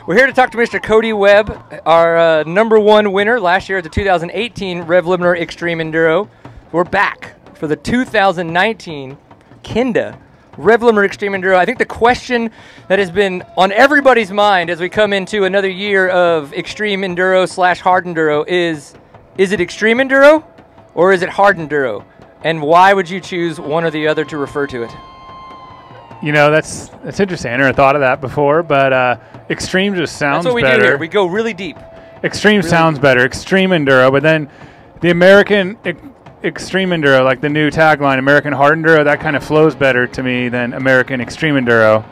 We're here to talk to Mr. Cody Webb, our #1 winner last year at the 2018 Revlimiter Extreme Enduro. We're back for the 2019 Kinda Revlimiter Extreme Enduro. I think the question that has been on everybody's mind as we come into another year of Extreme Enduro / Hard Enduro is it Extreme Enduro or is it Hard Enduro? And why would you choose one or the other to refer to it? You know, that's interesting. I never thought of that before, but extreme just sounds better. That's what we do here. We go really deep. Extreme sounds better. Extreme Enduro, but then the American Extreme Enduro, like the new tagline, American Hard Enduro, that kind of flows better to me than American Extreme Enduro.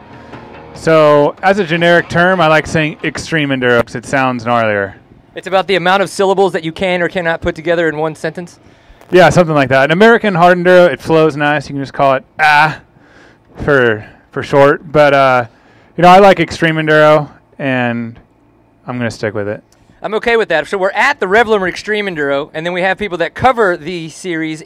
So as a generic term, I like saying Extreme Enduro because it sounds gnarlier. It's about the amount of syllables that you can or cannot put together in one sentence? Yeah, something like that. An American Hard Enduro, it flows nice. You can just call it for short. But, you know, I like Extreme Enduro, and I'm going to stick with it. I'm okay with that. So we're at the Revlimiter Extreme Enduro, and then we have people that cover the series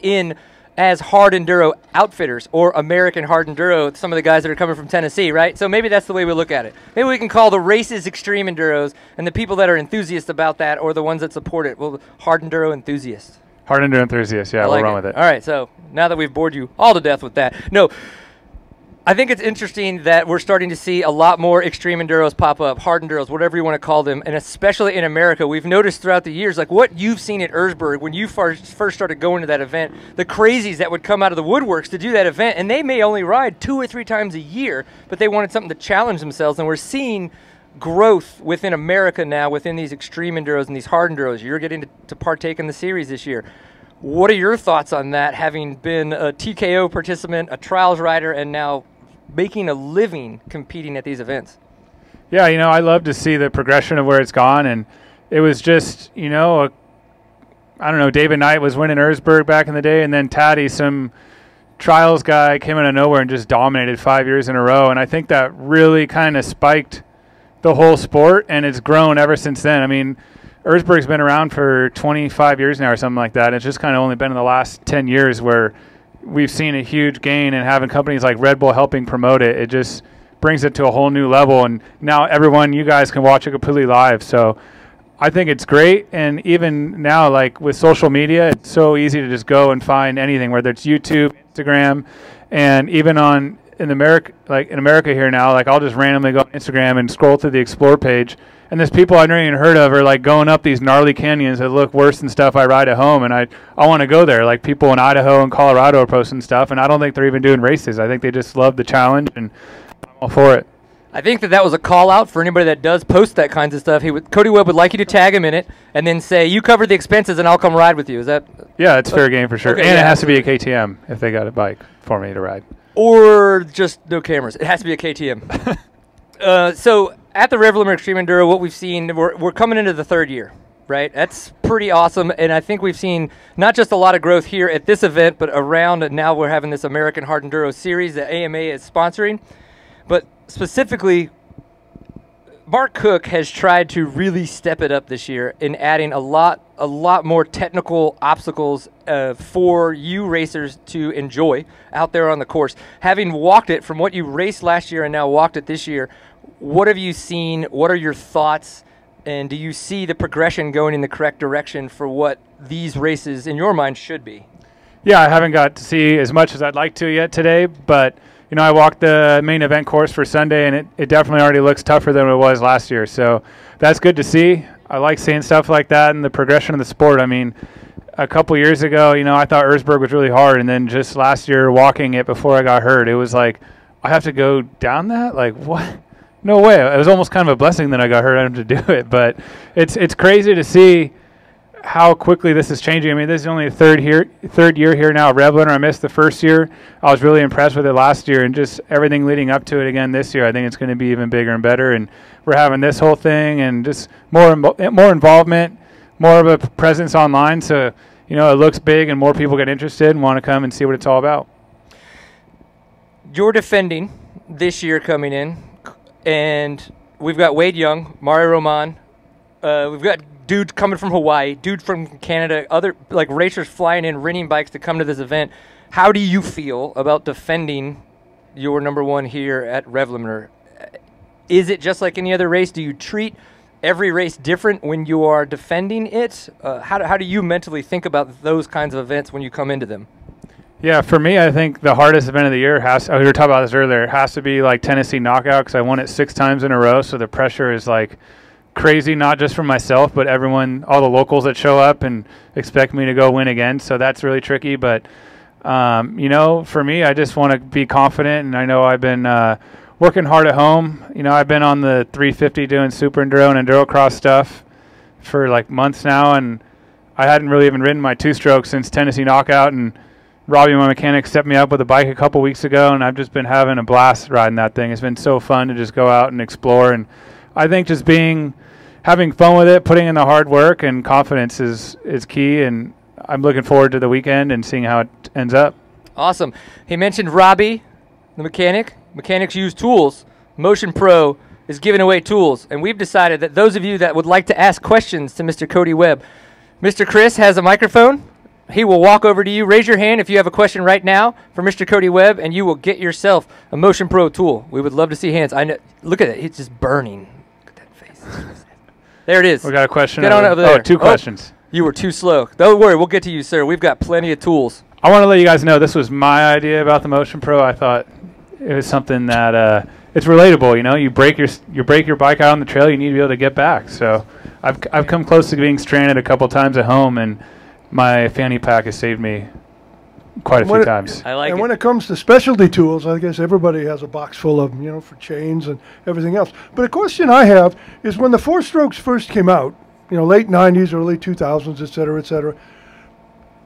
as Hard Enduro outfitters or American Hard Enduro, some of the guys that are coming from Tennessee, right? So maybe that's the way we look at it. Maybe we can call the races Extreme Enduros, and the people that are enthusiasts about that or the ones that support it, well, Hard Enduro enthusiasts. Hard Enduro enthusiasts, yeah, we'll run with it. All right, so now that we've bored you all to death with that. No, I think it's interesting that we're starting to see a lot more Extreme Enduros pop up, Hard Enduros, whatever you want to call them, and especially in America. We've noticed throughout the years, like what you've seen at Erzberg when you first started going to that event, the crazies that would come out of the woodworks to do that event, and they may only ride 2 or 3 times a year, but they wanted something to challenge themselves, and we're seeing growth within America now, within these Extreme Enduros and these Hard Enduros. You're getting to partake in the series this year. What are your thoughts on that, having been a TKO participant, a trials rider, and now making a living competing at these events? Yeah, you know, I love to see the progression of where it's gone, and it was just, you know, I don't know, David Knight was winning Erzberg back in the day, and then Taddy, some trials guy, came out of nowhere and just dominated 5 years in a row, and I think that really kind of spiked the whole sport, and it's grown ever since then. I mean, Erzberg's been around for 25 years now or something like that. It's just kind of only been in the last 10 years where we've seen a huge gain, and having companies like Red Bull helping promote it, it just brings it to a whole new level. And now you guys can watch it completely live. So I think it's great. And even now, like with social media, it's so easy to just go and find anything, whether it's YouTube, Instagram, and even in America here now, like I'll just randomly go on Instagram and scroll through the Explore page, and there's people I've never even heard of are like going up these gnarly canyons that look worse than stuff I ride at home, and I want to go there. Like people in Idaho and Colorado are posting stuff, and I don't think they're even doing races. I think they just love the challenge, and I'm all for it. I think that was a call out for anybody that does post that kinds of stuff. Cody Webb would like you to tag him in it and then say, you cover the expenses and I'll come ride with you. Is that? Yeah, it's fair game for sure. Okay, and yeah, it has to be a KTM if they got a bike for me to ride. Or just no cameras. It has to be a KTM. So at the Revlimiter Extreme Enduro, what we've seen, we're coming into the 3rd year, right? That's pretty awesome. And I think we've seen not just a lot of growth here at this event, but around, and now we're having this American Hard Enduro series that AMA is sponsoring. But specifically, Mark Cook has tried to really step it up this year in adding a lot more technical obstacles for you racers to enjoy out there on the course. Having walked it from what you raced last year and now walked it this year, what have you seen? What are your thoughts? And do you see the progression going in the correct direction for what these races, in your mind, should be? Yeah, I haven't got to see as much as I'd like to yet today, but you know, I walked the main event course for Sunday, and it definitely already looks tougher than it was last year. So that's good to see. I like seeing stuff like that and the progression of the sport. I mean, a couple years ago, you know, I thought Erzberg was really hard, and then just last year walking it before I got hurt, it was like, I have to go down that? Like, what? No way. It was almost kind of a blessing that I got hurt. I didn't have to do it. But it's crazy to see how quickly this is changing. I mean, this is only the third year here now at Revlimiter. I missed the first year. I was really impressed with it last year, and just everything leading up to it again this year. I think it's going to be even bigger and better. And we're having this whole thing, and just more involvement, more of a presence online. So, you know, it looks big, and more people get interested and want to come and see what it's all about. You're defending this year coming in, and we've got Wade Young, Mario Roman. We've got dude coming from Hawaii, dude from Canada, other like racers flying in, renting bikes to come to this event. How do you feel about defending your #1 here at Revlimiter? Is it just like any other race? Do you treat every race different when you are defending it? How do you mentally think about those kinds of events when you come into them? Yeah, for me, I think the hardest event of the year we were talking about this earlier, has to be like Tennessee Knockout, because I won it 6 times in a row, so the pressure is like crazy, not just for myself, but everyone, all the locals that show up and expect me to go win again, so that's really tricky. But, you know, for me, I just want to be confident, and I know I've been working hard at home. You know, I've been on the 350 doing Super Enduro and Endurocross stuff for like months now, and I hadn't really even ridden my 2-stroke since Tennessee Knockout, and Robbie, my mechanic, set me up with a bike a couple weeks ago, and I've just been having a blast riding that thing. It's been so fun to just go out and explore, and I think just having fun with it, putting in the hard work, and confidence is key, and I'm looking forward to the weekend and seeing how it ends up. Awesome. He mentioned Robbie, the mechanic. Mechanics use tools. Motion Pro is giving away tools, and we've decided that those of you that would like to ask questions to Mr. Cody Webb, Mr. Chris has a microphone. He will walk over to you. Raise your hand if you have a question right now for Mr. Cody Webb, and you will get yourself a Motion Pro tool. We would love to see hands. I know. Look at it. It's just burning. Look at that face. There it is. We got a question. Get on over there. Oh, 2 questions. You were too slow. Don't worry. We'll get to you, sir. We've got plenty of tools. I want to let you guys know this was my idea about the Motion Pro. I thought it was something that it's relatable. You know, you break your bike out on the trail, you need to be able to get back. So I've come close to being stranded a couple times at home, and my fanny pack has saved me quite a few times. I like it. And when it comes to specialty tools, I guess everybody has a box full of them, you know, for chains and everything else. But a question I have is, when the 4-strokes first came out, you know, late 90s, early 2000s, et cetera,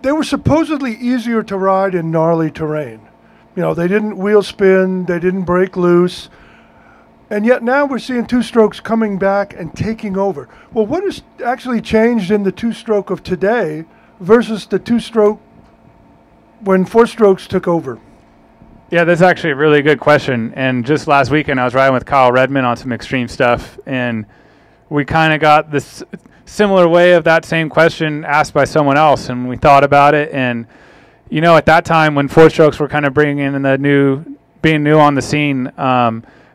they were supposedly easier to ride in gnarly terrain. You know, they didn't wheel spin, they didn't break loose. And yet now we're seeing 2-strokes coming back and taking over. Well, what has actually changed in the 2-stroke of today versus the 2-stroke when 4-strokes took over? Yeah, that's actually a really good question. And just last weekend, I was riding with Kyle Redmond on some extreme stuff, and we kind of got this similar way of that same question asked by someone else, and we thought about it. And, you know, at that time when 4-strokes were kind of bringing in being new on the scene,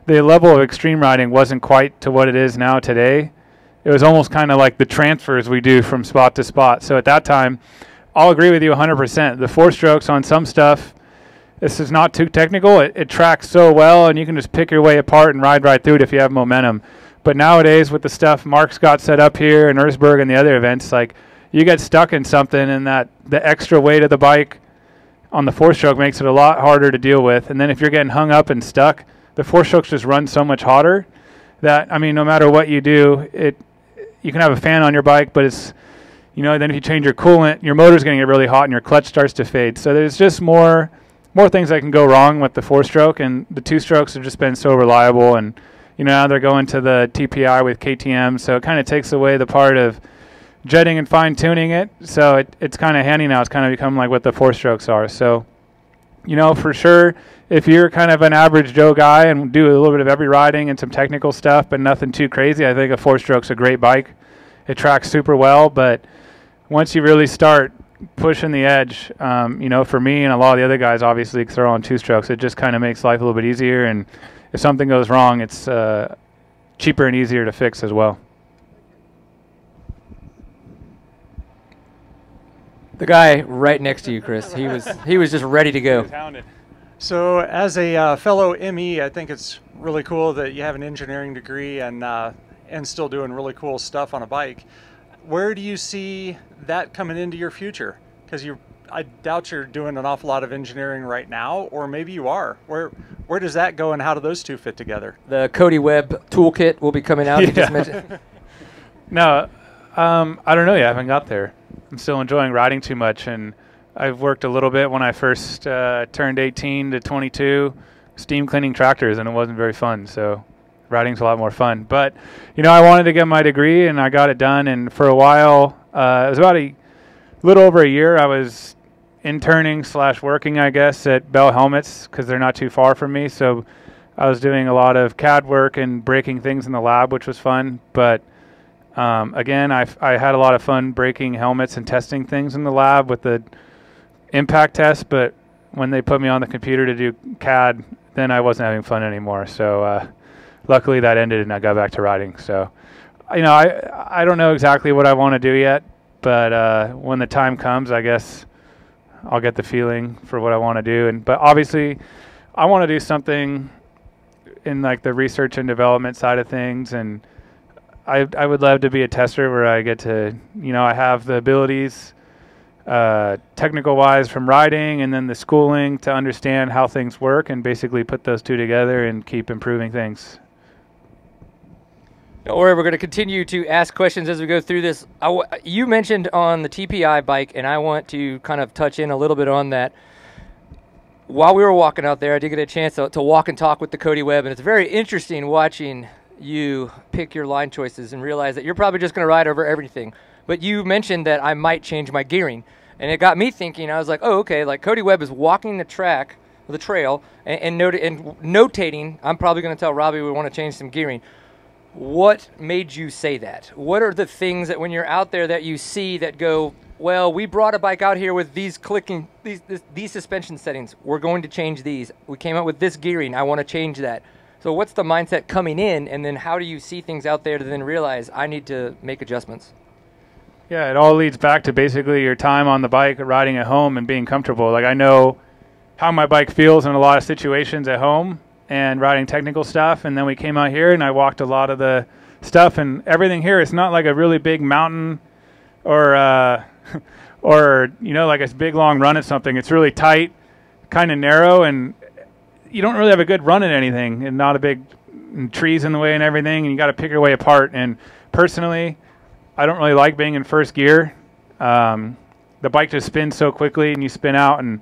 the level of extreme riding wasn't quite to what it is now today. It was almost kind of like the transfers we do from spot to spot. So at that time, I'll agree with you 100%. The 4-strokes on some stuff, this is not too technical. It tracks so well, and you can just pick your way apart and ride right through it if you have momentum. But nowadays, with the stuff Mark's got set up here in Erzberg and the other events, like, you get stuck in something, and that the extra weight of the bike on the 4-stroke makes it a lot harder to deal with. And then if you're getting hung up and stuck, the 4-strokes just run so much hotter that, I mean, no matter what you do, you can have a fan on your bike, but it's, you know, then if you change your coolant, your motor's going to get really hot and your clutch starts to fade. So there's just more things that can go wrong with the 4-stroke, and the 2-strokes have just been so reliable. And, you know, now they're going to the TPI with KTM, so it kind of takes away the part of jetting and fine-tuning it. So it's kind of handy now. It's kind of become like what the 4-strokes are. So, you know, for sure, if you're kind of an average Joe guy and do a little bit of every riding and some technical stuff, but nothing too crazy, I think a 4-stroke's a great bike. It tracks super well, but once you really start pushing the edge, you know, for me and a lot of the other guys, obviously, throw on 2-strokes, it just kind of makes life a little bit easier. And if something goes wrong, it's cheaper and easier to fix as well. The guy right next to you, Chris, he was just ready to go. So as a fellow ME, I think it's really cool that you have an engineering degree and still doing really cool stuff on a bike. Where do you see that coming into your future? Because I doubt you're doing an awful lot of engineering right now, or maybe you are. Where does that go, and how do those two fit together? The Cody Webb toolkit will be coming out. Yeah. You just mentioned. No, I don't know yet. I haven't got there. I'm still enjoying riding too much, and I've worked a little bit when I first turned 18 to 22, steam cleaning tractors, and it wasn't very fun. So riding's a lot more fun. But, you know, I wanted to get my degree, and I got it done. And for a while, it was about a little over a year, I was interning / working, I guess, at Bell Helmets, because they're not too far from me. So I was doing a lot of CAD work and breaking things in the lab, which was fun. But again, I had a lot of fun breaking helmets and testing things in the lab with the impact test, but when they put me on the computer to do CAD, then I wasn't having fun anymore. So luckily that ended and I got back to riding. So, you know, I don't know exactly what I want to do yet, but when the time comes, I guess I'll get the feeling for what I want to do. But obviously, I want to do something in like the research and development side of things, and I would love to be a tester where I get to, you know, I have the abilities technical wise from riding and then the schooling to understand how things work and basically put those two together and keep improving things. Don't worry, we're going to continue to ask questions as we go through this. You mentioned on the TPI bike, and I want to kind of touch in a little bit on that. While we were walking out there, I did get a chance to walk and talk with the Cody Webb, and it's very interesting watching you pick your line choices and realize that you're probably just going to ride over everything. But you mentioned that I might change my gearing, and it got me thinking. I was like, oh, okay, like Cody Webb is walking the track, the trail, and notating, I'm probably going to tell Robbie we want to change some gearing. What made you say that? What are the things that when you're out there that you see that go, well, we brought a bike out here with these these suspension settings. We're going to change these. We came out with this gearing. I want to change that. So what's the mindset coming in, and then how do you see things out there to then realize I need to make adjustments? Yeah, it all leads back to basically your time on the bike, riding at home, and being comfortable. Like, I know how my bike feels in a lot of situations at home and riding technical stuff, and then we came out here and I walked a lot of the stuff, and everything here is not like a really big mountain or or you know, like a big long run at something. It's really tight, kind of narrow, and you don't really have a good run at anything, and not a big trees in the way and everything, and you got to pick your way apart. And personally, I don't really like being in first gear. The bike just spins so quickly and you spin out, and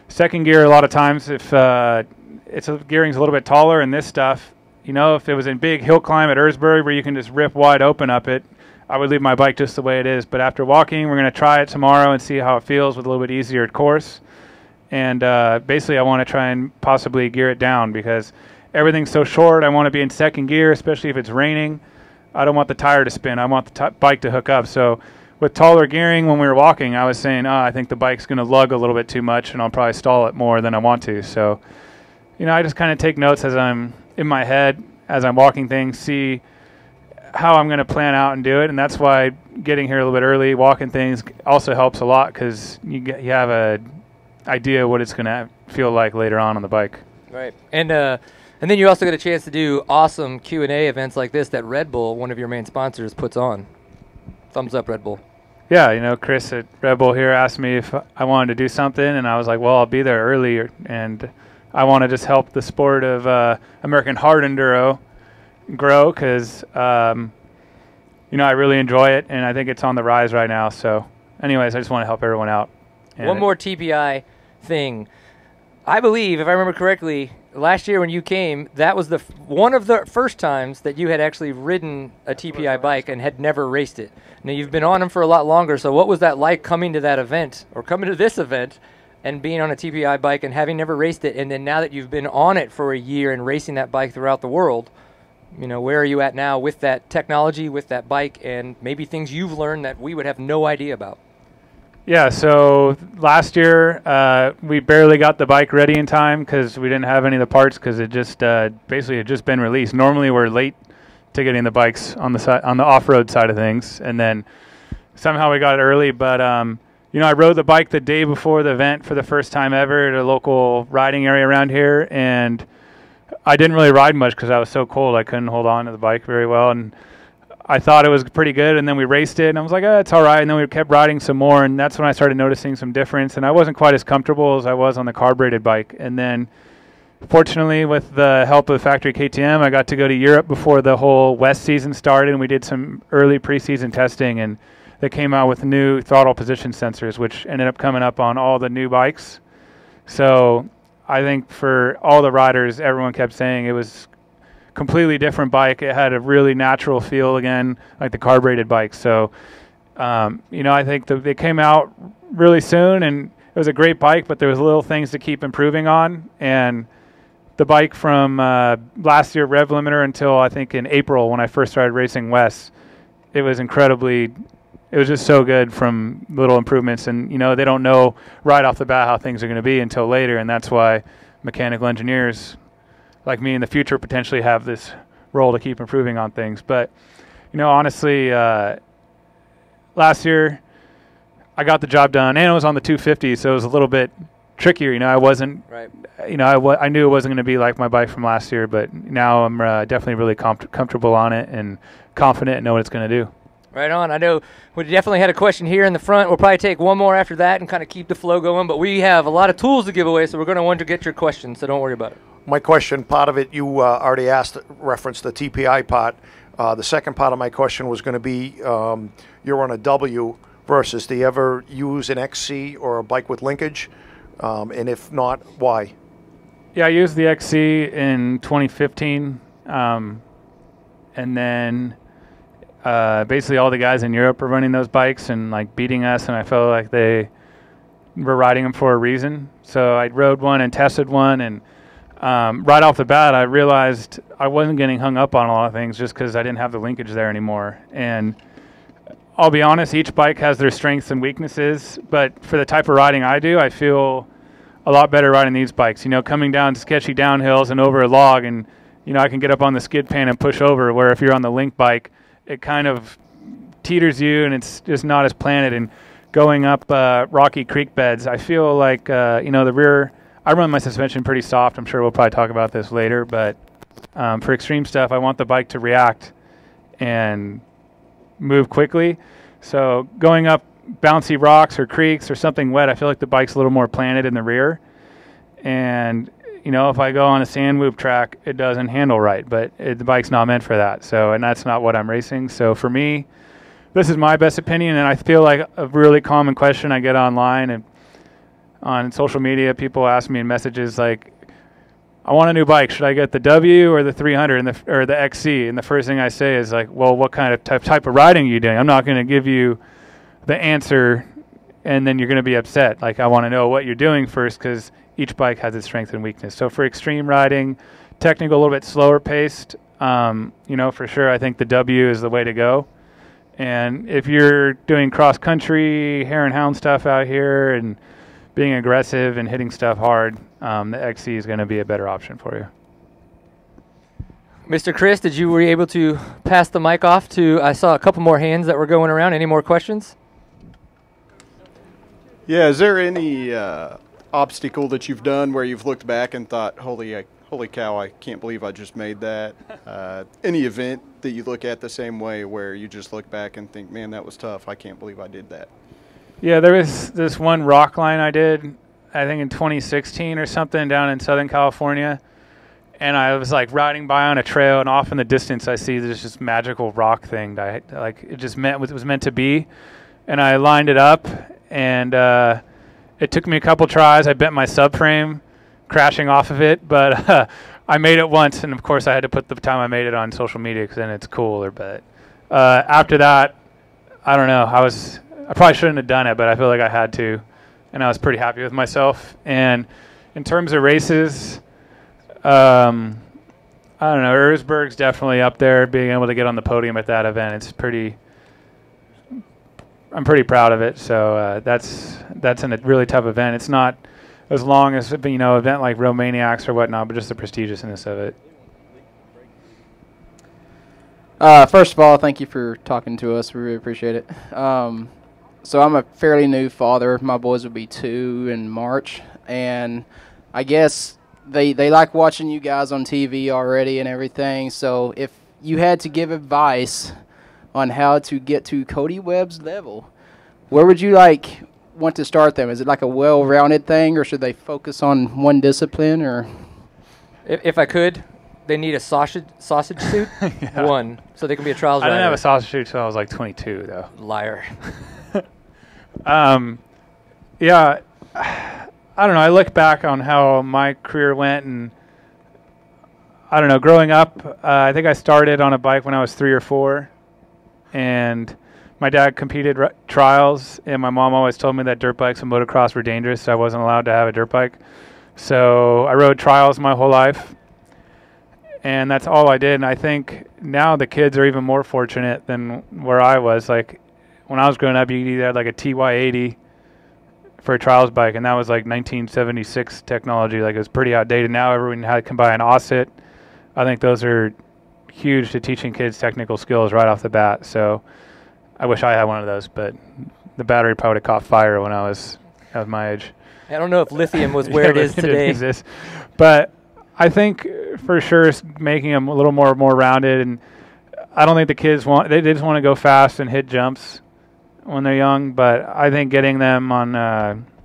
second gear a lot of times, if gearing's a little bit taller, and this stuff, you know, if it was in big hill climb at Erzberg where you can just rip wide open up it, I would leave my bike just the way it is. But after walking, we're going to try it tomorrow and see how it feels with a little bit easier course. And basically I want to try and possibly gear it down because everything's so short. I want to be in second gear, especially if it's raining. I don't want the tire to spin. I want the bike to hook up. So with taller gearing, when we were walking, I was saying, I think the bike's going to lug a little bit too much and I'll probably stall it more than I want to. So, you know, I just kind of take notes as I'm in my head, as I'm walking things, see how I'm going to plan out and do it. And that's why getting here a little bit early, walking things also helps a lot because you have a idea what it's going to feel like later on the bike. Right. And then you also get a chance to do awesome Q&A events like this that Red Bull, one of your main sponsors, puts on. Thumbs up, Red Bull. Yeah, you know, Chris at Red Bull here asked me if I wanted to do something, and I was like, well, I'll be there early, and I want to just help the sport of American Hard Enduro grow because, you know, I really enjoy it, and I think it's on the rise right now. So anyways, I just want to help everyone out. And one more TPI thing. I believe, if I remember correctly, last year when you came, that was one of the first times that you had actually ridden a TPI bike and had never raced it. Now, you've been on them for a lot longer, so what was that like coming to that event, or coming to this event, and being on a TPI bike and having never raced it, and then now that you've been on it for a year and racing that bike throughout the world, you know, where are you at now with that technology, with that bike, and maybe things you've learned that we would have no idea about? Yeah, so last year we barely got the bike ready in time because we didn't have any of the parts because it just basically had just been released. Normally we're late to getting the bikes on the off-road side of things, and then somehow we got it early. But you know, I rode the bike the day before the event for the first time ever at a local riding area around here, and I didn't really ride much because I was so cold. I couldn't hold on to the bike very well, and I thought it was pretty good, and then we raced it, and I was like, it's all right, and then we kept riding some more, and that's when I started noticing some difference, and I wasn't quite as comfortable as I was on the carbureted bike. And then, fortunately, with the help of factory KTM, I got to go to Europe before the whole West season started, and we did some early preseason testing, and they came out with new throttle position sensors, which ended up coming up on all the new bikes. So I think for all the riders, everyone kept saying it was completely different bike. It had a really natural feel again, like the carbureted bike. So, you know, I think they came out really soon, and it was a great bike, but there was little things to keep improving on. And the bike from last year, Revlimiter, until I think in April when I first started racing West, it was just so good from little improvements. And, you know, they don't know right off the bat how things are going to be until later, and that's why mechanical engineers like me in the future potentially have this role to keep improving on things. But, you know, honestly, last year I got the job done, and it was on the 250, so it was a little bit trickier. You know, I wasn't, Right. you know, I knew it wasn't going to be like my bike from last year, but now I'm definitely really comfortable on it and confident and know what it's going to do. Right on. I know we definitely had a question here in the front. We'll probably take one more after that and kind of keep the flow going, but we have a lot of tools to give away, so we're going to want to get your questions, so don't worry about it. My question, part of it you already asked, referenced the TPI part. The second part of my question was going to be, you're on a W versus, do you ever use an XC or a bike with linkage? And if not, why? Yeah, I used the XC in 2015, and then basically all the guys in Europe were running those bikes and like beating us, and I felt like they were riding them for a reason. So I rode one and tested one, and right off the bat, I realized I wasn't getting hung up on a lot of things just because I didn't have the linkage there anymore. And I'll be honest, each bike has their strengths and weaknesses, but for the type of riding I do, I feel a lot better riding these bikes. You know, coming down sketchy downhills and over a log, and, you know, I can get up on the skid pan and push over, where if you're on the link bike, it kind of teeters you and it's just not as planted. And going up rocky creek beds, I feel like, you know, the rear, I run my suspension pretty soft. I'm sure we'll probably talk about this later, but for extreme stuff, I want the bike to react and move quickly. So going up bouncy rocks or creeks or something wet, I feel like the bike's a little more planted in the rear. And, you know, if I go on a sand loop track, it doesn't handle right, but the bike's not meant for that. So, and that's not what I'm racing. So for me, this is my best opinion, and I feel like a really common question I get online and on social media, people ask me in messages like, I want a new bike. Should I get the W or the 300 or the XC? And the first thing I say is like, well, what kind of type of riding are you doing? I'm not going to give you the answer and then you're going to be upset. Like, I want to know what you're doing first, because each bike has its strength and weakness. So for extreme riding, technical, a little bit slower paced, you know, for sure, I think the W is the way to go. And if you're doing cross country, hare and hound stuff out here and being aggressive and hitting stuff hard, the XC is going to be a better option for you. Mr. Chris, were you able to pass the mic off to, I saw a couple more hands that were going around. Any more questions? Yeah, is there any obstacle that you've done where you've looked back and thought, holy cow, I can't believe I just made that? Any event that you look at the same way where you just look back and think, man, that was tough, I can't believe I did that? Yeah, there was this one rock line I did, I think in 2016 or something, down in Southern California. And I was like riding by on a trail, and off in the distance I see this magical rock thing that it was meant to be. And I lined it up, and it took me a couple tries. I bent my subframe crashing off of it, but I made it once, and of course I had to put the time I made it on social media because then it's cooler. But after that, I don't know. I probably shouldn't have done it, but I feel like I had to, and I was pretty happy with myself. And in terms of races, I don't know, Erzberg's definitely up there, being able to get on the podium at that event. I'm pretty proud of it. So that's a really tough event. It's not as long as, you know, event like Romaniacs or whatnot, but just the prestigiousness of it. First of all, thank you for talking to us. We really appreciate it. So I'm a fairly new father. My boys will be 2 in March, and I guess they like watching you guys on TV already and everything. So if you had to give advice on how to get to Cody Webb's level, where would you want to start them? Is it like a well-rounded thing, or should they focus on one discipline? Or If I could, they need a sausage suit, Yeah. one, so they can be a trials rider. I didn't have a sausage suit until I was like 22, though. Liar. Yeah, I don't know. I look back on how my career went, and I don't know. Growing up, I think I started on a bike when I was 3 or 4, and my dad competed trials, and my mom always told me that dirt bikes and motocross were dangerous, so I wasn't allowed to have a dirt bike. So I rode trials my whole life, and that's all I did. And I think now the kids are even more fortunate than where I was. Like, when I was growing up, you either had like a TY80 for a trials bike, and that was like 1976 technology. Like, it was pretty outdated. Now everyone can buy an Osset. I think those are huge to teaching kids technical skills right off the bat. So I wish I had one of those, but the battery probably caught fire when I was my age. I don't know if lithium was where it is today. But I think for sure making them a little more rounded, and I don't think the kids they just want to go fast and hit jumps when they're young, but I think getting them on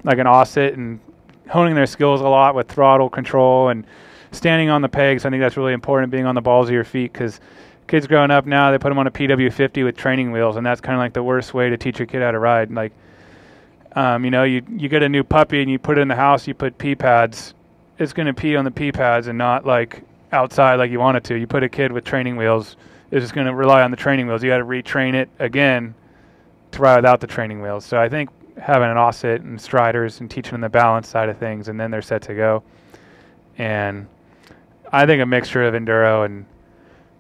like an offset and honing their skills a lot with throttle control and standing on the pegs, I think that's really important, being on the balls of your feet, because kids growing up now, they put them on a PW50 with training wheels, and that's kind of like the worst way to teach your kid how to ride. Like, you know, you get a new puppy and you put it in the house, you put pee pads, it's going to pee on the pee pads and not like outside like you want it to. You put a kid with training wheels, it's just going to rely on the training wheels. You got to retrain it again to ride without the training wheels. So I think having an offset and striders and teaching them the balance side of things, and then they're set to go. And I think a mixture of enduro and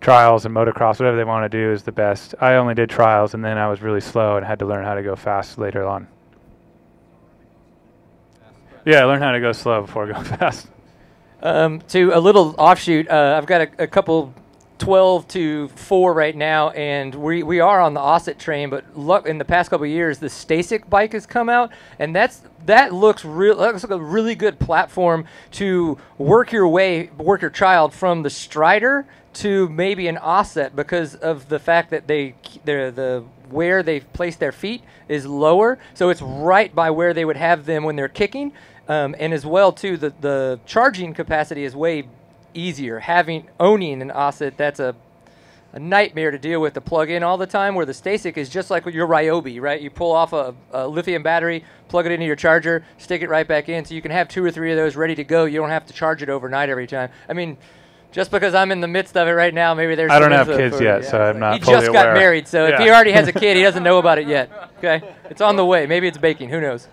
trials and motocross, whatever they want to do, is the best. I only did trials, and then I was really slow and had to learn how to go fast later on. Yeah, learn how to go slow before going fast. To a little offshoot, I've got a couple 12 to 4 right now, and we are on the Osset train, but in the past couple of years, the Stasic bike has come out, and that looks like a really good platform to work your child from the Strider to maybe an Osset, because of the fact that where they've placed their feet is lower, so it's right by where they would have them when they're kicking, and as well too, the charging capacity is way easier. Owning an Osset, that's a nightmare to deal with, to plug in all the time, where the Stasic is just like your Ryobi, right? You pull off a lithium battery, plug it into your charger, stick it right back in, so you can have 2 or 3 of those ready to go. You don't have to charge it overnight every time. I mean, just because I'm in the midst of it right now, maybe there's... I don't have kids yet, so I'm not fully aware. He just got married, so yeah. If he already has a kid, he doesn't know about it yet. Okay? It's on the way. Maybe it's baking. Who knows?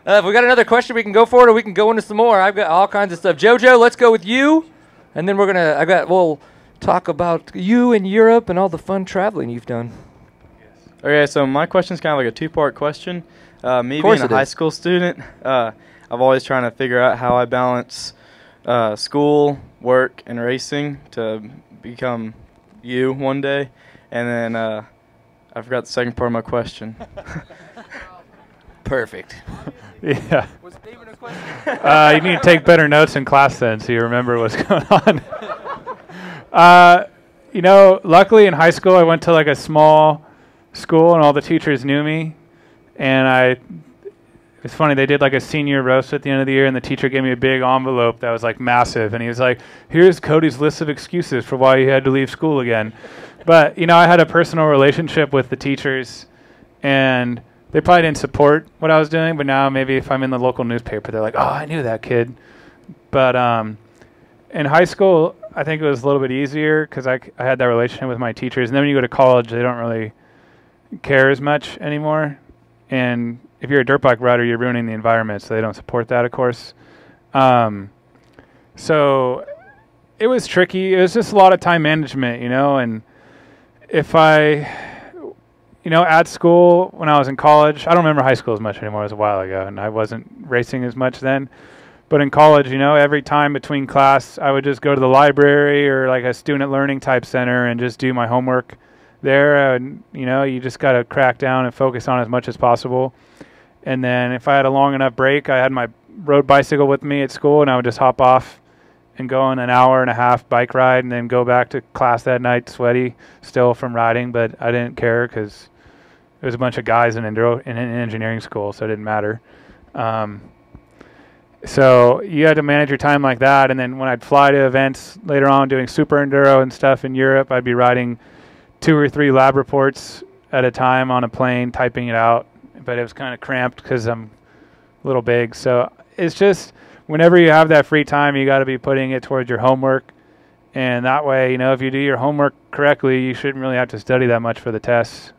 If we got another question, we can go for it, or we can go into some more. I've got all kinds of stuff. JoJo, let's go with you, and then we'll talk about you in Europe and all the fun traveling you've done. Okay, so my question is kind of like a 2-part question. Me being a high school student, I've always trying to figure out how I balance school, work, and racing to become you one day. And then I forgot the second part of my question. Perfect. Yeah. Was David a question? You need to take better notes in class then, so you remember what's going on. You know, luckily in high school I went to like a small school and all the teachers knew me, and it's funny, they did like a senior roast at the end of the year, and the teacher gave me a big envelope that was like massive, and he was like, here's Cody's list of excuses for why he had to leave school again. But, you know, I had a personal relationship with the teachers, and they probably didn't support what I was doing, but now maybe if I'm in the local newspaper, they're like, oh, I knew that kid. But in high school, I think it was a little bit easier because I had that relationship with my teachers. And then when you go to college, they don't really care as much anymore. And if you're a dirt bike rider, you're ruining the environment, so they don't support that, of course. So it was tricky. It was just a lot of time management, you know. And if you know, at school, when I was in college, I don't remember high school as much anymore. It was a while ago, and I wasn't racing as much then. But in college, you know, every time between class, I would just go to the library or like a student learning type center and just do my homework there. And, you know, you just got to crack down and focus on as much as possible. And then if I had a long enough break, I had my road bicycle with me at school, and I would just hop off and go on an hour and a half bike ride and then go back to class that night sweaty still from riding. But I didn't care because there was a bunch of guys in engineering school, so it didn't matter. So you had to manage your time like that. And then when I'd fly to events later on doing Super Enduro and stuff in Europe, I'd be writing 2 or 3 lab reports at a time on a plane, typing it out. But it was kind of cramped because I'm a little big. So it's just whenever you have that free time, you got to be putting it towards your homework. And that way, you know, if you do your homework correctly, you shouldn't really have to study that much for the tests.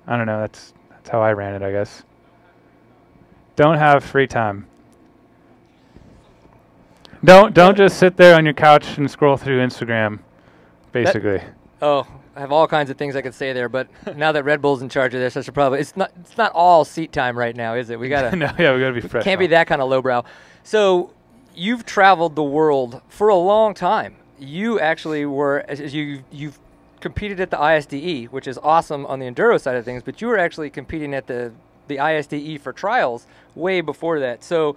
I don't know. That's how I ran it, I guess. Don't have free time. Don't just sit there on your couch and scroll through Instagram, basically. I have all kinds of things I could say there, but now that Red Bull's in charge of this, I should probably. It's not all seat time right now, is it? We gotta. No, yeah, we gotta be fresh. Can't be that kind of lowbrow. So you've traveled the world for a long time. you actually were, as you've competed at the ISDE, which is awesome on the enduro side of things, but you were actually competing at the ISDE for trials way before that. So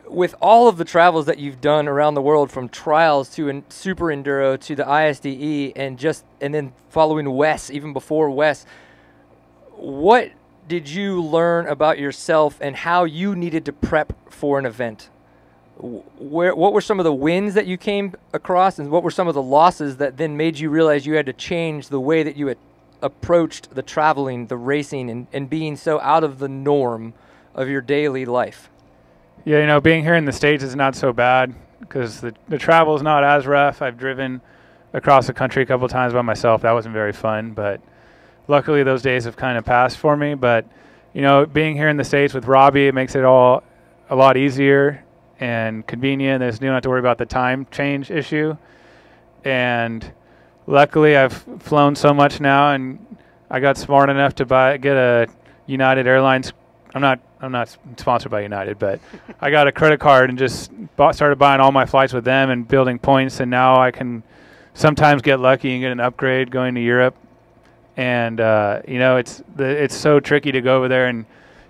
with all of the travels that you've done around the world, from trials to Super Enduro to the ISDE, and then following Wes, even before Wes, what did you learn about yourself and how you needed to prep for an event? What were some of the wins that you came across, and what were some of the losses that then made you realize you had to change the way that you had approached the traveling, the racing, and being so out of the norm of your daily life? Yeah, you know, being here in the States is not so bad because the travel is not as rough. I've driven across the country a couple of times by myself. That wasn't very fun, but luckily those days have kind of passed for me. But, you know, being here in the States with Robbie, it makes it all a lot easier and convenient. You don't have to worry about the time change issue. And luckily I've flown so much now, and I got smart enough to get a United Airlines. I'm not sponsored by United, but I got a credit card and just started buying all my flights with them and building points. And now I can sometimes get lucky and get an upgrade going to Europe. And you know, it's so tricky to go over there, and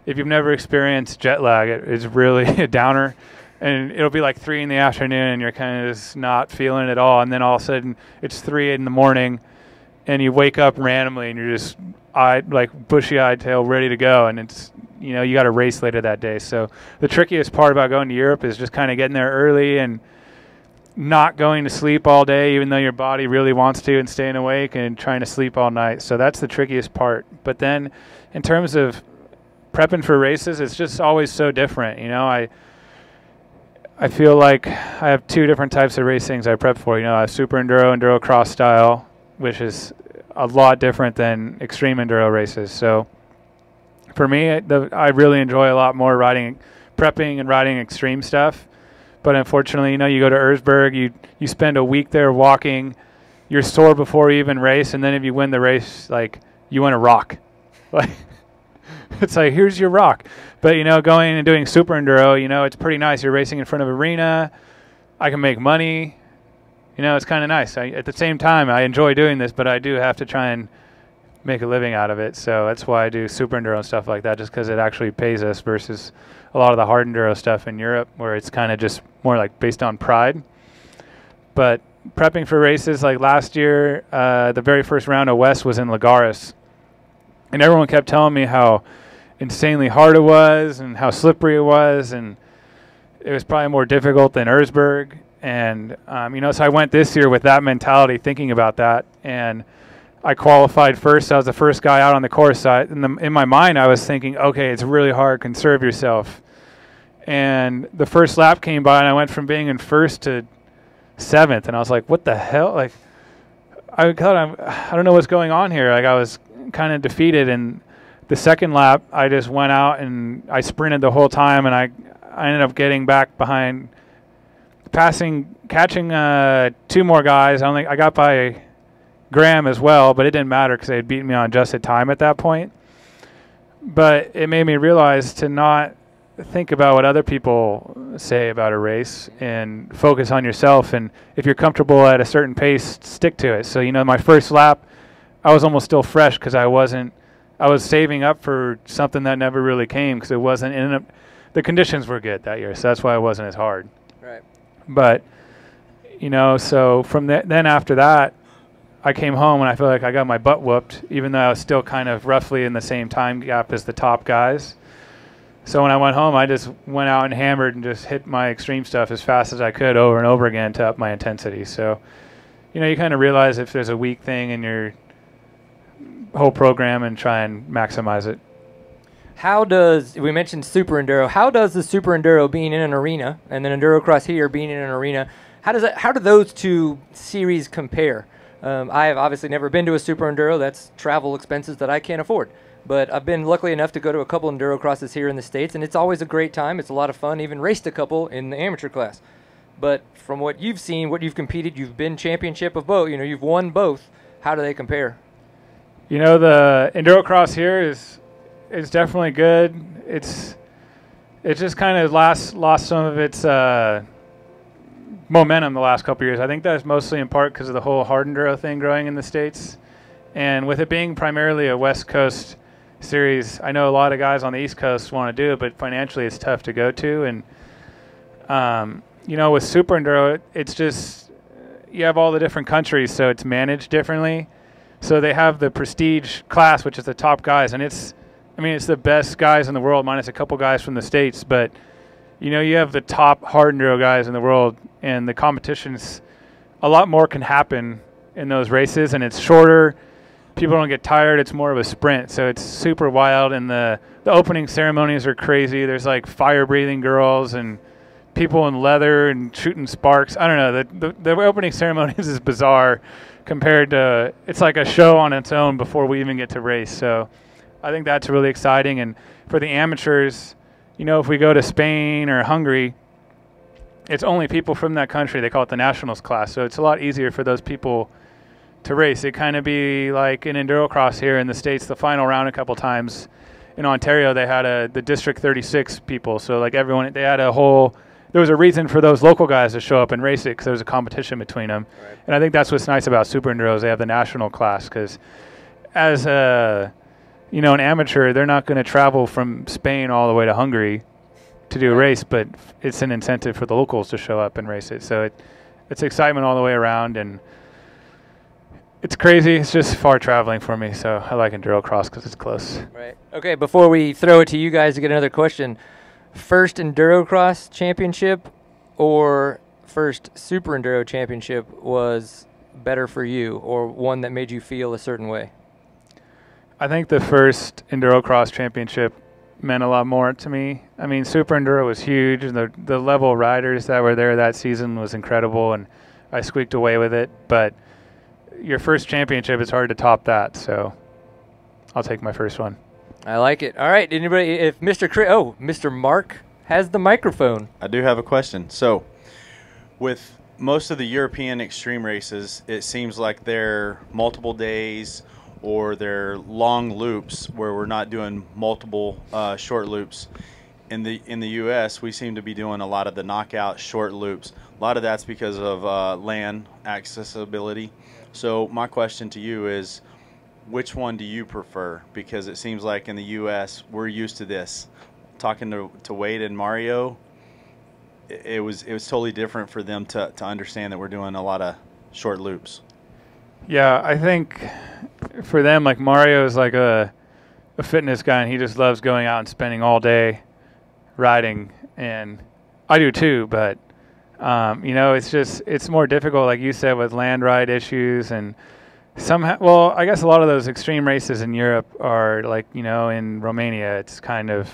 if you've never experienced jet lag, it's really a downer. And it'll be like 3 in the afternoon, and you're kind of just not feeling it at all. And then all of a sudden, it's 3 in the morning, and you wake up randomly, and you're just bushy-eyed tail, ready to go. And it's, you know, you got a race later that day. So the trickiest part about going to Europe is just kind of getting there early and not going to sleep all day, even though your body really wants to, and staying awake and trying to sleep all night. So that's the trickiest part. But then in terms of prepping for races, it's just always so different. You know, I feel like I have 2 different types of racings I prep for. You know, I have Super Enduro, Endurocross style, which is a lot different than Extreme Enduro races. So for me, I really enjoy a lot more prepping and riding extreme stuff. But unfortunately, you know, you go to Erzberg, you spend a week there walking, you're sore before you even race, and then if you win the race, like, you win a rock. Like, it's like, here's your rock. But, you know, going and doing Super Enduro, you know, it's pretty nice. You're racing in front of arena. I can make money. You know, it's kind of nice. At the same time, I enjoy doing this, but I do have to try and make a living out of it. So that's why I do Super Enduro and stuff like that, just because it actually pays us versus a lot of the Hard Enduro stuff in Europe, where it's kind of just more like based on pride. But prepping for races, like last year, the very first round of West was in Lagares. And everyone kept telling me how insanely hard it was and how slippery it was, and it was probably more difficult than Erzberg. And, you know, so I went this year with that mentality, thinking about that, and I qualified first. I was the first guy out on the course. In my mind, I was thinking, okay, it's really hard, conserve yourself. And the first lap came by, and I went from being in first to 7th, and I was like, what the hell? Like, I don't know what's going on here. Like, I was kind of defeated, and the second lap, I just went out, and I sprinted the whole time, and I ended up getting back behind, catching 2 more guys. I got by Graham as well, but it didn't matter because they had beaten me on adjusted time at that point. But it made me realize to not think about what other people say about a race and focus on yourself. And if you're comfortable at a certain pace, stick to it. So, you know, my first lap, I was almost still fresh because I was saving up for something that never really came, because it wasn't the conditions were good that year, so that's why it wasn't as hard. Right. But, you know, so from then after that, I came home and I feel like I got my butt whooped, even though I was still kind of roughly in the same time gap as the top guys. So when I went home, I just went out and hammered and just hit my extreme stuff as fast as I could over and over again to up my intensity. So, you know, you kind of realize if there's a weak thing in your whole program and try and maximize it. We mentioned Super Enduro, how does the Super Enduro being in an arena and then Endurocross here being in an arena, how do those 2 series compare? I have obviously never been to a Super Enduro. That's travel expenses that I can't afford. But I've been lucky enough to go to a couple Endurocrosses here in the States, and it's always a great time. It's a lot of fun. Even raced a couple in the amateur class. But from what you've seen, what you've competed, you've been championship of both. You know, you've won both. How do they compare? You know, the Endurocross here is definitely good. It just kind of lost some of its momentum the last couple of years. I think that's mostly in part because of the whole Hard Enduro thing growing in the States. And with it being primarily a West Coast series, I know a lot of guys on the East Coast want to do it, but financially it's tough to go to. And, you know, with Super Enduro, it's just, you have all the different countries, so it's managed differently. So they have the prestige class, which is the top guys, and it's the best guys in the world, minus a couple guys from the States. But, you know, you have the top Hard Enduro guys in the world, and the competitions, a lot more can happen in those races, and it's shorter. People don't get tired. It's more of a sprint, so it's super wild. And the opening ceremonies are crazy. There's like fire-breathing girls and people in leather and shooting sparks. I don't know. The opening ceremonies is bizarre compared to, it's like a show on its own before we even get to race. So I think that's really exciting. And for the amateurs, you know, if we go to Spain or Hungary, it's only people from that country. They call it the nationals class. So it's a lot easier for those people to race. It kind of be like in Endurocross here in the States, the final round a couple times. In Ontario, they had the District 36 people. So like everyone, they had there was a reason for those local guys to show up and race it because there was a competition between them. Right. And I think that's what's nice about Super Enduro is they have the national class, because as an amateur, they're not going to travel from Spain all the way to Hungary to do a race, but it's an incentive for the locals to show up and race it. So it's excitement all the way around, and it's crazy. It's just far traveling for me, so I like Endurocross because it's close. Right. Okay, before we throw it to you guys to get another question, first Endurocross championship or first Super Enduro championship was better for you, or one that made you feel a certain way? I think the first Endurocross championship meant a lot more to me. I mean, Super Enduro was huge, and the level of riders that were there that season was incredible, and I squeaked away with it. But your first championship is hard to top that, so I'll take my first one. I like it. All right, anybody? If Mr. Mark has the microphone. I do have a question. So, with most of the European extreme races, it seems like they're multiple days or they're long loops where we're not doing multiple short loops. In the U.S., we seem to be doing a lot of the knockout short loops. A lot of that's because of land accessibility. So my question to you is, which one do you prefer? Because it seems like in the U.S., we're used to this. Talking to Wade and Mario, it was totally different for them to understand that we're doing a lot of short loops. Yeah, I think for them, like Mario is like a fitness guy, and he just loves going out and spending all day riding, and I do too, but it's more difficult, like you said, with land ride issues, and I guess a lot of those extreme races in Europe are like, in Romania, it's kind of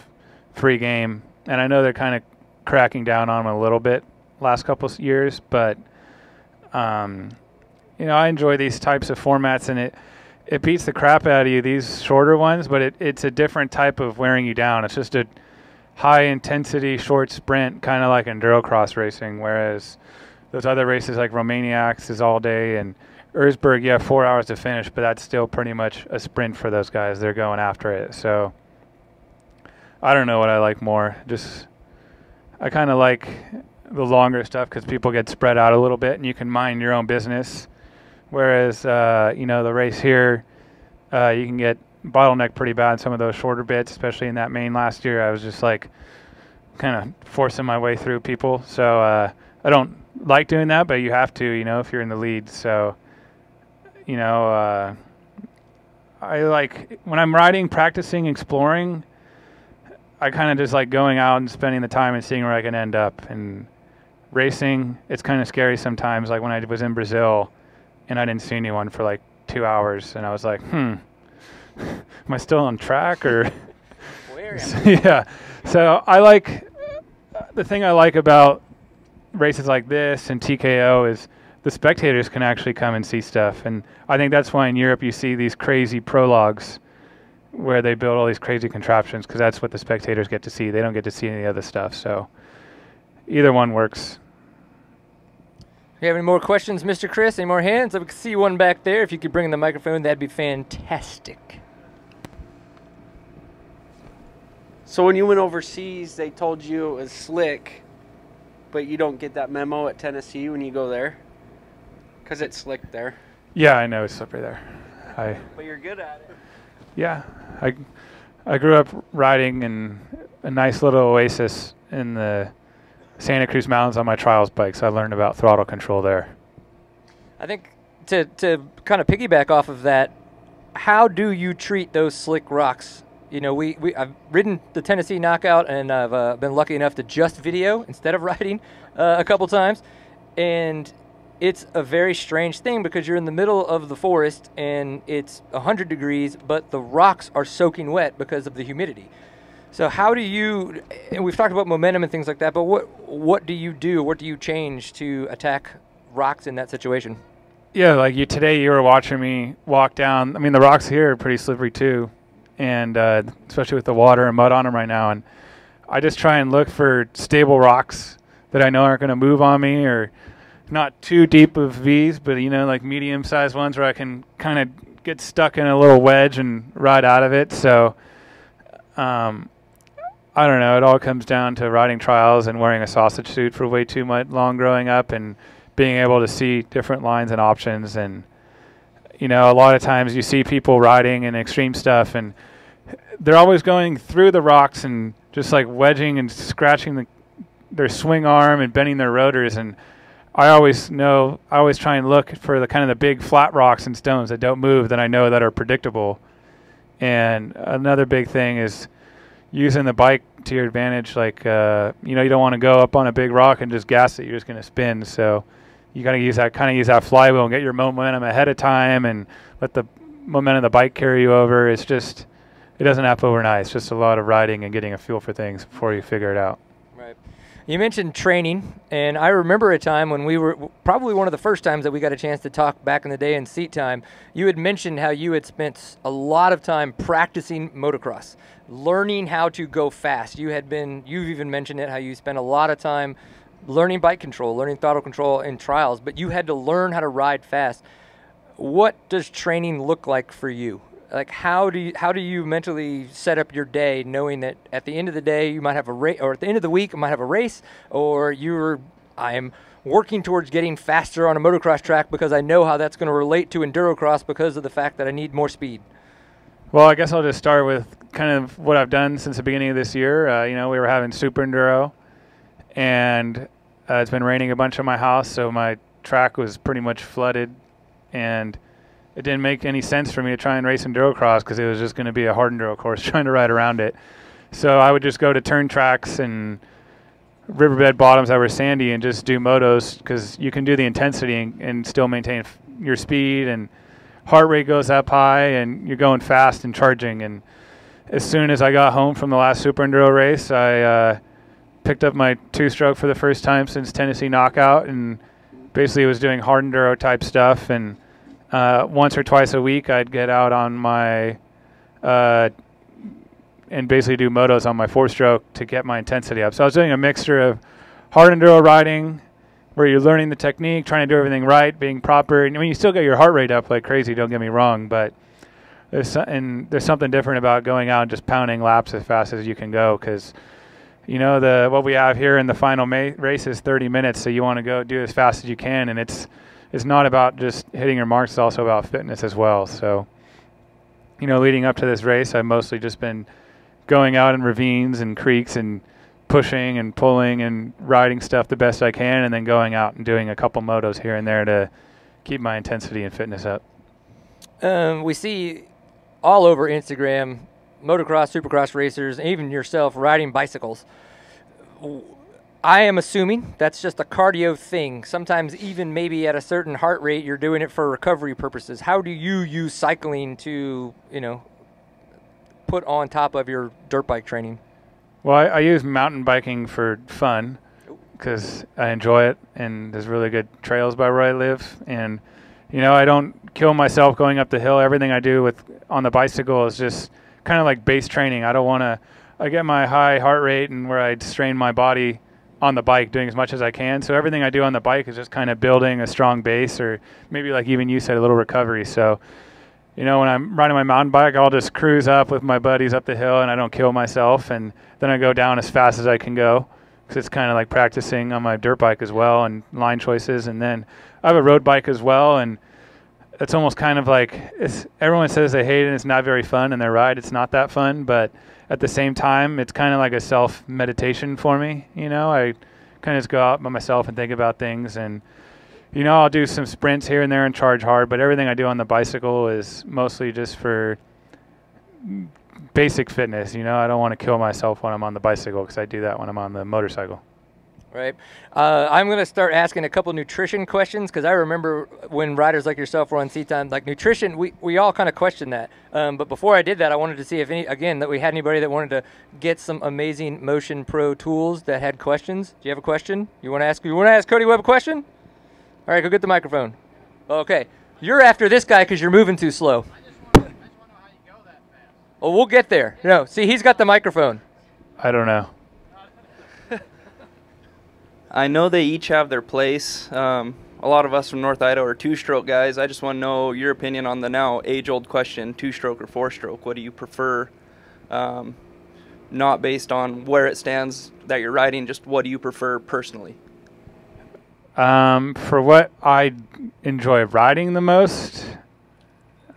free game, and I know they're kind of cracking down on them a little bit last couple of years, but I enjoy these types of formats, and it beats the crap out of you, these shorter ones, but it's a different type of wearing you down. It's just a high-intensity short sprint, kind of like Endurocross racing, whereas those other races like Romaniacs is all day, and Erzberg, 4 hours to finish, but that's still pretty much a sprint for those guys. They're going after it. So I don't know what I like more. I kind of like the longer stuff because people get spread out a little bit, and you can mind your own business. Whereas, the race here, you can get bottlenecked pretty bad in some of those shorter bits, especially in that main last year. I was just like kind of forcing my way through people. So I don't like doing that, but you have to, if you're in the lead. So, I like when I'm riding, practicing, exploring, I kind of just like going out and spending the time and seeing where I can end up. And racing, it's kind of scary sometimes. Like when I was in Brazil and I didn't see anyone for like 2 hours, and I was like, am I still on track or? Where am I? Yeah. So the thing I like about races like this and TKO is the spectators can actually come and see stuff. And I think that's why in Europe you see these crazy prologues where they build all these crazy contraptions, because that's what the spectators get to see. They don't get to see any other stuff. So either one works. You have any more questions, Mr. Chris? Any more hands? I can see one back there. If you could bring the microphone, that'd be fantastic. So when you went overseas, they told you it was slick, but you don't get that memo at Tennessee when you go there? Because it's slick there. Yeah, I know it's slippery there. But you're good at it. Yeah, I grew up riding in a nice little oasis in the Santa Cruz Mountains on my trials bike, so I learned about throttle control there. I think to kind of piggyback off of that, how do you treat those slick rocks? You know, I've ridden the Tennessee Knockout, and I've been lucky enough to just video instead of riding a couple times, and it's a very strange thing because you're in the middle of the forest and it's 100 degrees, but the rocks are soaking wet because of the humidity. So how do you, and we've talked about momentum and things like that, but what do you do? What do you change to attack rocks in that situation? Yeah, like today you were watching me walk down. I mean, the rocks here are pretty slippery too, and especially with the water and mud on them right now. And I just try and look for stable rocks that I know aren't going to move on me, or not too deep of V's, but like medium-sized ones where I can kind of get stuck in a little wedge and ride out of it. So I don't know. It all comes down to riding trials and wearing a sausage suit for way too long growing up, and being able to see different lines and options. And a lot of times you see people riding in extreme stuff, and they're always going through the rocks and just like wedging and scratching their swing arm and bending their rotors. And I always try and look for the kind of the big flat rocks and stones that don't move, that I know that are predictable. And another big thing is using the bike to your advantage. Like, you don't want to go up on a big rock and just gas it. You're just going to spin. So you got to use that flywheel and get your momentum ahead of time and let the momentum of the bike carry you over. It doesn't happen overnight. It's just a lot of riding and getting a feel for things before you figure it out. Right. You mentioned training, and I remember a time when we were probably one of the first times that we got a chance to talk back in the day in seat time. You had mentioned how you had spent a lot of time practicing motocross, learning how to go fast. You've even mentioned it, how you spent a lot of time learning bike control, learning throttle control in trials, but you had to learn how to ride fast. What does training look like for you? Like, how do you mentally set up your day, knowing that at the end of the day you might have a race, or at the end of the week you might have a race, or I'm working towards getting faster on a motocross track because I know how that's going to relate to Endurocross because of the fact that I need more speed? Well, I guess I'll just start with kind of what I've done since the beginning of this year. We were having Super Enduro, and it's been raining a bunch on my house, so my track was pretty much flooded, and it didn't make any sense for me to try and race Endurocross because it was just going to be a hard enduro course trying to ride around it. So I would just go to turn tracks and riverbed bottoms that were sandy and just do motos, because you can do the intensity and still maintain your speed, and heart rate goes up high and you're going fast and charging. And as soon as I got home from the last Super Enduro race, I picked up my two-stroke for the first time since Tennessee Knockout, and basically was doing hard enduro type stuff. And once or twice a week I'd get out on my and basically do motos on my four-stroke to get my intensity up. So I was doing a mixture of hard enduro riding, where you're learning the technique, trying to do everything right, being proper. I mean, you still get your heart rate up like crazy, don't get me wrong, but there's something different about going out and just pounding laps as fast as you can go, because what we have here in the final race is 30 minutes, so you want to go do as fast as you can, and it's not about just hitting your marks, it's also about fitness as well. So, leading up to this race, I've mostly just been going out in ravines and creeks and pushing and pulling and riding stuff the best I can, and then going out and doing a couple motos here and there to keep my intensity and fitness up. We see all over Instagram motocross, supercross racers, and even yourself riding bicycles. I am assuming that's just a cardio thing. Sometimes even maybe at a certain heart rate, you're doing it for recovery purposes. How do you use cycling to, put on top of your dirt bike training? Well, I use mountain biking for fun because I enjoy it, and there's really good trails by where I live. And, I don't kill myself going up the hill. Everything I do on the bicycle is just kind of like base training. I get my high heart rate and where I strain my body on the bike doing as much as I can. So everything I do on the bike is just kind of building a strong base, or maybe like even you said, a little recovery. So, when I'm riding my mountain bike, I'll just cruise up with my buddies up the hill and I don't kill myself. And then I go down as fast as I can go. because it's kind of like practicing on my dirt bike as well and line choices. And then I have a road bike as well, and it's almost kind of like everyone says they hate it and it's not very fun, and they ride it's not that fun, but at the same time it's kind of like a self meditation for me. I kind of just go out by myself and think about things, and I'll do some sprints here and there and charge hard, but everything I do on the bicycle is mostly just for basic fitness. I don't want to kill myself when I'm on the bicycle, because I do that when I'm on the motorcycle. Right. I'm going to start asking a couple nutrition questions, because I remember when riders like yourself were on Seat Time, like nutrition, we all kind of questioned that. But before I did that, I wanted to see if that we had anybody that wanted to get some amazing Motion Pro tools that had questions. Do you have a question? You want to ask Cody Webb a question? All right, go get the microphone. Okay. You're after this guy because you're moving too slow. I just want to know how you go that fast. Oh, we'll get there. No, see, he's got the microphone. I don't know. I know they each have their place. A lot of us from North Idaho are two-stroke guys. I just want to know your opinion on the now age-old question, two-stroke or four-stroke. What do you prefer? Not based on where it stands that you're riding, just what do you prefer personally? For what I enjoy riding the most,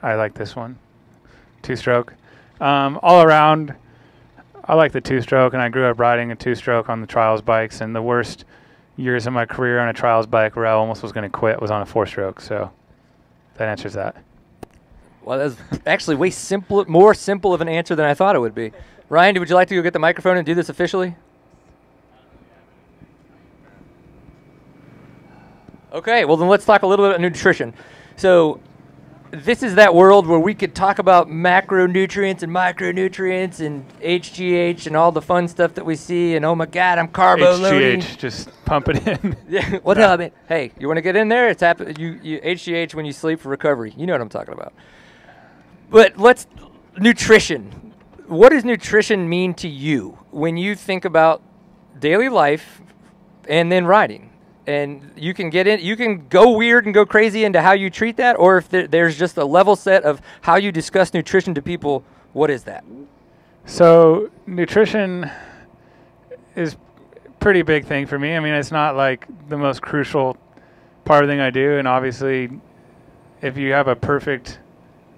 I like this one, two-stroke. All around, I like the two-stroke, and I grew up riding a two-stroke on the trials bikes, and the worst years of my career on a trials bike where I almost was going to quit was on a four-stroke, so that answers that. Well, that's actually more simple of an answer than I thought it would be. Ryan, would you like to go get the microphone and do this officially? Okay, well then let's talk a little bit about nutrition. So this is that world where we could talk about macronutrients and micronutrients and HGH and all the fun stuff that we see, and oh my God, I'm carbo loading. HGH, just pump it in. Yeah, what hell, I mean, hey, you want to get in there? It's you HGH when you sleep for recovery. You know what I'm talking about. But nutrition. What does nutrition mean to you when you think about daily life and then riding? And you can go weird and go crazy into how you treat that, or if there's just a level set of how you discuss nutrition to people, what is that? So nutrition is a pretty big thing for me. I mean, it's not like the most crucial part of the thing I do, and obviously if you have a perfect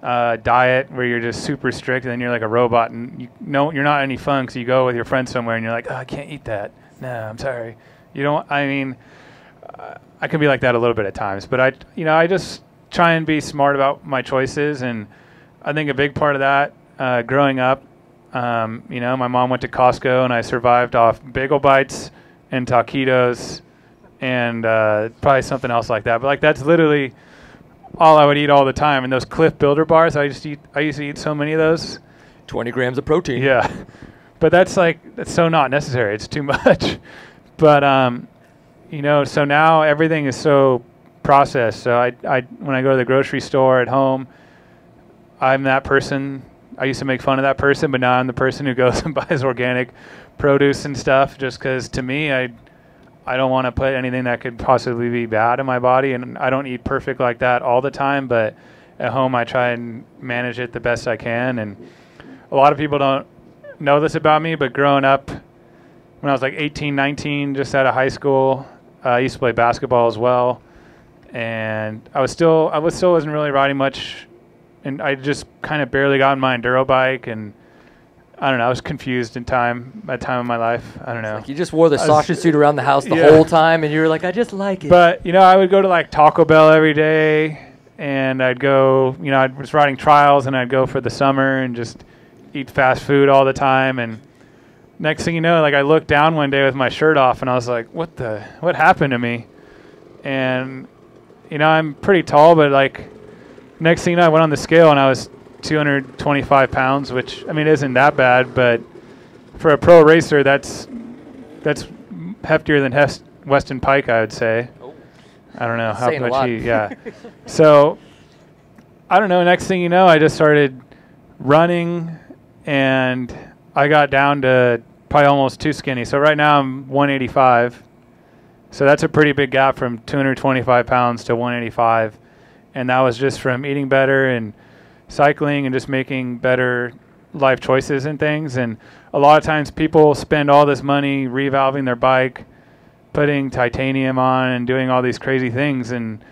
diet where you're just super strict, then you're like a robot, and you're not any fun, because you go with your friends somewhere and you're like, oh, I can't eat that. No, I'm sorry. I can be like that a little bit at times, but I just try and be smart about my choices. And I think a big part of that, growing up, my mom went to Costco, and I survived off bagel bites and taquitos and probably something else like that. But like, that's literally all I would eat all the time. And those Cliff Builder bars, I used to eat so many of those. 20 grams of protein. Yeah. But that's so not necessary. It's too much. But, so now everything is so processed. So when I go to the grocery store at home, I'm that person. I used to make fun of that person, but now I'm the person who goes and buys organic produce and stuff, just because to me, I don't want to put anything that could possibly be bad in my body. And I don't eat perfect like that all the time, but at home I try and manage it the best I can. And a lot of people don't know this about me, but growing up, when I was like 18, 19, just out of high school, I used to play basketball as well, and I still wasn't really riding much, and I just kind of barely got on my enduro bike, and I don't know, I was confused at time of my life. I don't know. Like you just wore the sausage suit around the house the whole time, and you were like, I just like it. But I would go to like Taco Bell every day, and I'd go, I was riding trials, and I'd go for the summer and just eat fast food all the time. And next thing you know, like I looked down one day with my shirt off, and I was like, what happened to me? And, I'm pretty tall, but like next thing you know, I went on the scale and I was 225 pounds, which, isn't that bad, but for a pro racer, that's heftier than Weston Pike, I would say. Oh. I don't know how much yeah. So, I don't know, next thing you know, I just started running, and I got down to probably almost too skinny. So right now I'm 185. So that's a pretty big gap from 225 pounds to 185. And that was just from eating better and cycling and just making better life choices and things. And a lot of times people spend all this money revalving their bike, putting titanium on and doing all these crazy things. And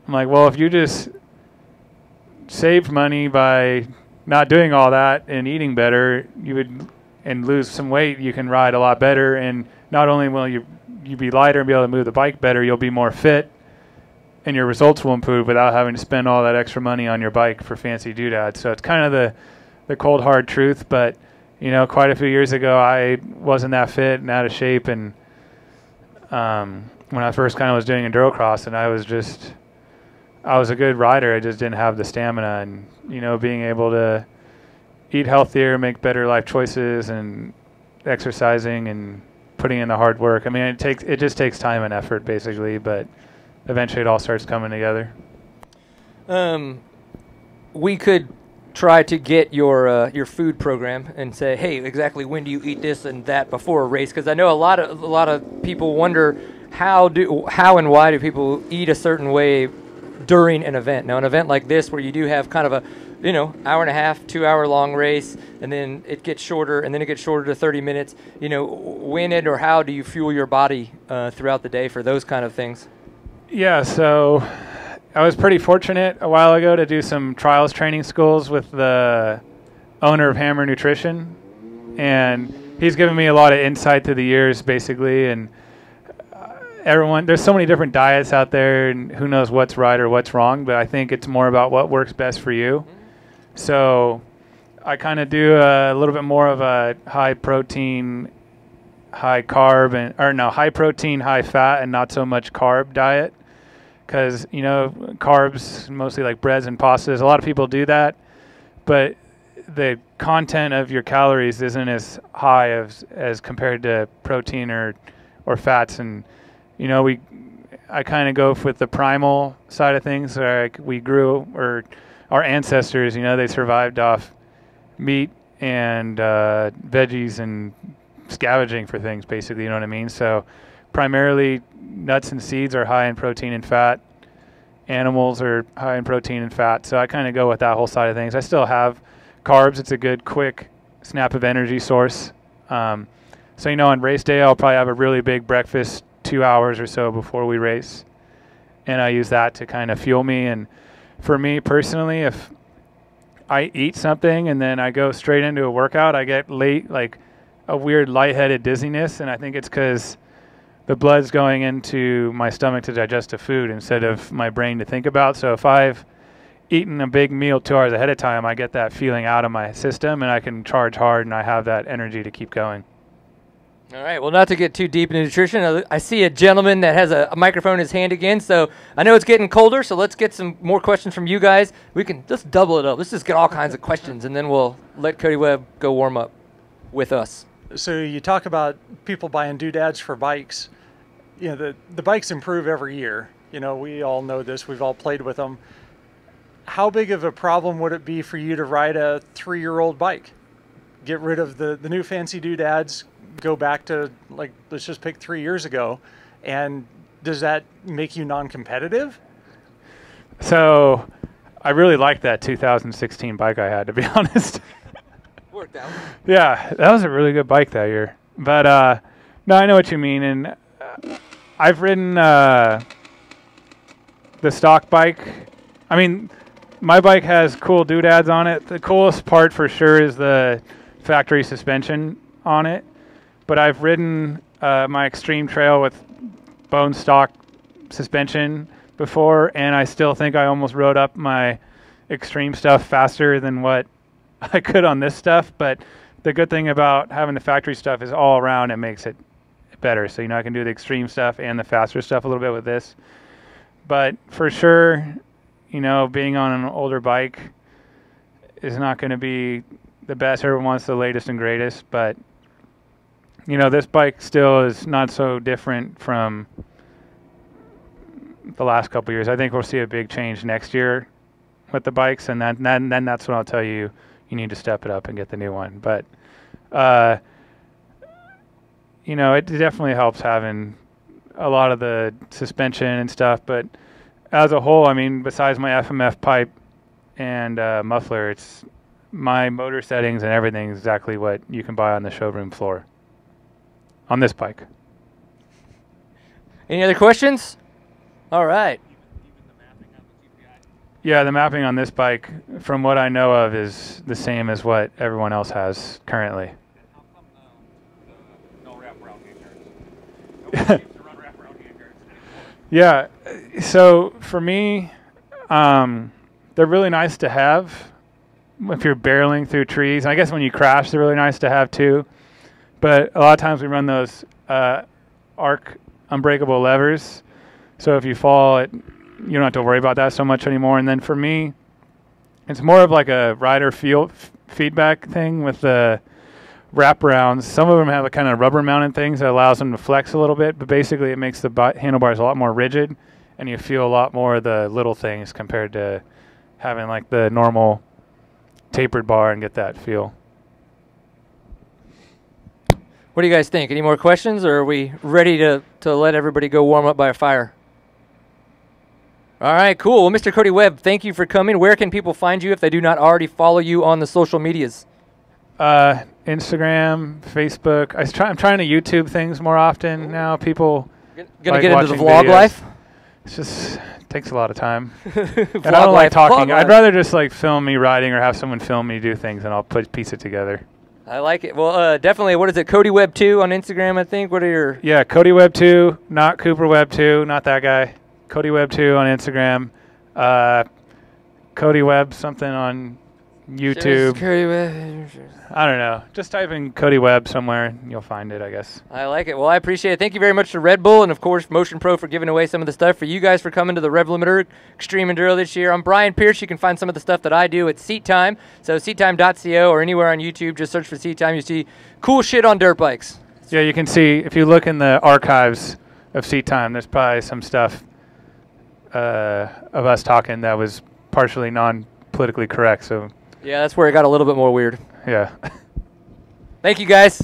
I'm like, well, if you just saved money by not doing all that and eating better, you would, and lose some weight, you can ride a lot better. And not only will you be lighter and be able to move the bike better, you'll be more fit and your results will improve without having to spend all that extra money on your bike for fancy doodads. So it's kind of the cold hard truth. But you know, quite a few years ago I wasn't that fit and out of shape, and when I first kind of was doing Endurocross, and I was a good rider, I just didn't have the stamina. And you know, being able to eat healthier, make better life choices, and exercising and putting in the hard work. I mean, it just takes time and effort basically, but eventually it all starts coming together. We could try to get your food program and say, hey, exactly when do you eat this and that before a race? Because I know a lot of people wonder how and why do people eat a certain way during an event. Now, an event like this, where you do have kind of a, you know, hour and a half, 2 hour long race, and then it gets shorter, and then it gets shorter to 30 minutes. You know, when or how do you fuel your body throughout the day for those kind of things? Yeah, so I was pretty fortunate a while ago to do some trials training schools with the owner of Hammer Nutrition, and he's given me a lot of insight through the years, basically. And there's so many different diets out there, and who knows what's right or what's wrong, but I think it's more about what works best for you. So I kind of do a little bit more of a high protein, high protein, high fat, and not so much carb diet. Because, you know, carbs, mostly like breads and pastas, a lot of people do that, but the content of your calories isn't as high as compared to protein or fats. And, you know, I kind of go with the primal side of things. Like our ancestors, you know, they survived off meat and veggies and scavenging for things, basically, you know what I mean? So primarily nuts and seeds are high in protein and fat. Animals are high in protein and fat. So I kind of go with that whole side of things. I still have carbs. It's a good, quick snap of energy source. So, you know, on race day, I'll probably have a really big breakfast 2 hours or so before we race. And I use that to kind of fuel me. And for me personally, if I eat something and then I go straight into a workout, I get like a weird lightheaded dizziness. And I think it's because the blood's going into my stomach to digest the food instead of my brain to think about. So if I've eaten a big meal 2 hours ahead of time, I get that feeling out of my system and I can charge hard and I have that energy to keep going. All right, well, not to get too deep into nutrition, I see a gentleman that has a microphone in his hand again, so I know it's getting colder, so let's get some more questions from you guys. We can just double it up. Let's just get all kinds of questions, and then we'll let Cody Webb go warm up with us. So you talk about people buying doodads for bikes. You know, the bikes improve every year. You know, we all know this. We've all played with them. How big of a problem would it be for you to ride a 3-year-old bike? Get rid of the new fancy doodads, go back to, like, let's just pick 3 years ago, and does that make you non-competitive? So I really liked that 2016 bike I had, to be honest. Worked out. Yeah, that was a really good bike that year. But no, I know what you mean. And I've ridden the stock bike. I mean, my bike has cool doodads on it. The coolest part for sure is the factory suspension on it. But I've ridden my extreme trail with bone stock suspension before, and I still think I almost rode up my extreme stuff faster than what I could on this stuff. But the good thing about having the factory stuff is all around it makes it better. So, you know, I can do the extreme stuff and the faster stuff a little bit with this. But for sure, you know, being on an older bike is not going to be the best. Everyone wants the latest and greatest, but you know, this bike still is not so different from the last couple of years. I think we'll see a big change next year with the bikes, and then that's when I'll tell you need to step it up and get the new one. But you know, it definitely helps having a lot of the suspension and stuff. But as a whole, I mean, besides my FMF pipe and muffler, it's my motor settings and everything is exactly what you can buy on the showroom floor on this bike. Any other questions? All right. Yeah, the mapping on this bike, from what I know of, is the same as what everyone else has currently. Yeah, so for me, they're really nice to have if you're barreling through trees. I guess when you crash, they're really nice to have too. But a lot of times we run those arc unbreakable levers. So if you fall, you don't have to worry about that so much anymore. And then for me, it's more of like a rider feedback thing with the wraparounds. Some of them have a kind of rubber mounted things that allows them to flex a little bit, but basically it makes the handlebars a lot more rigid, and you feel a lot more of the little things compared to having like the normal tapered bar and get that feel. What do you guys think? Any more questions, or are we ready to let everybody go warm up by a fire? All right, cool. Well, Mr. Cody Webb, thank you for coming. Where can people find you if they do not already follow you on the social medias? Instagram, Facebook. I'm trying to YouTube things more often now. People gonna like get into the vlog videos. life. It just takes a lot of time. And I don't like talking. I'd rather just like film me riding or have someone film me do things, and I'll piece it together. I like it. Well, definitely. What is it? Cody Webb 2 on Instagram, I think. What are your? Yeah, Cody Webb 2, not Cooper Webb 2, not that guy. Cody Webb 2 on Instagram. Cody Webb something on YouTube. Cody Webb. I don't know. Just type in Cody Webb somewhere and you'll find it, I guess. I like it. Well, I appreciate it. Thank you very much to Red Bull and, of course, Motion Pro for giving away some of the stuff. For you guys for coming to the Revlimiter Extreme Enduro this year. I'm Brian Pierce. You can find some of the stuff that I do at Seat Time. So seattime.co or anywhere on YouTube. Just search for Seat Time. You see cool shit on dirt bikes. Yeah, you can see, if you look in the archives of Seat Time, there's probably some stuff of us talking that was partially non-politically correct. So yeah, that's where it got a little bit more weird. Yeah. Thank you, guys.